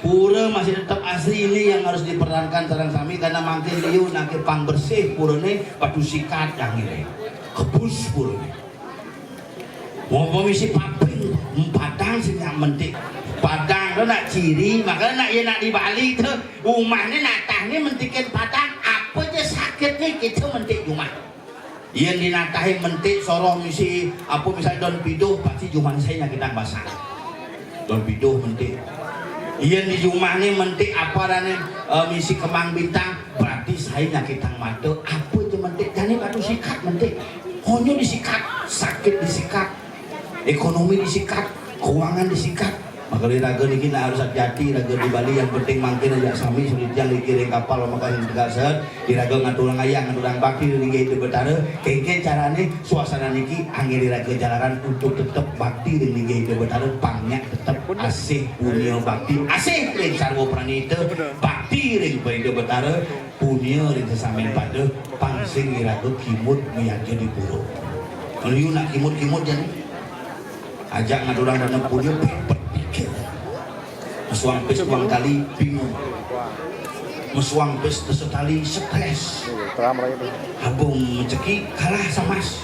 Pura masih tetap asli, ini yang harus diperankan sareng sami karena makin liu nakir pang bersih purane padu sikat yang ini kebus purane mau misi paping padang sih yang mentik padang itu nak ciri makanya nak ya nak di Bali itu rumahnya natahnya mentikin padang apa aja sakitnya kita mentik rumah yang dinatahin mentik sorong misi apa misalnya daun piduh pasti cuma saya kita basah daun piduh mentik iya di rumah ini mentik apa dan misi kembang bintang berarti saya nyakitang mata apa itu mentik jadi batu sikat mentik hanya disikat sakit disikat ekonomi disikat keuangan disikat maka di raga ini kita harus hati-hati raga di Bali yang penting mungkin aja sami sulit yang dikirim kapal maka yang tegasan di raga ngaturang ayang ngaturang bakti di liga itu betara kengken carane suasana niki angin di raga jalanan untuk tetap bakti di liga itu betara pangnya tetap asih punya bakti asih ring sarwo pranita bakti ring itu betara punya ring sesamen pada pangsing di raga kimut miyaja di puro kalau you nak kimut-kimut jadi ajak ngaturang dana punya berpikir mesuang pes uang kali bingung mesuang pes tersetali stres abung menceki kalah sama mas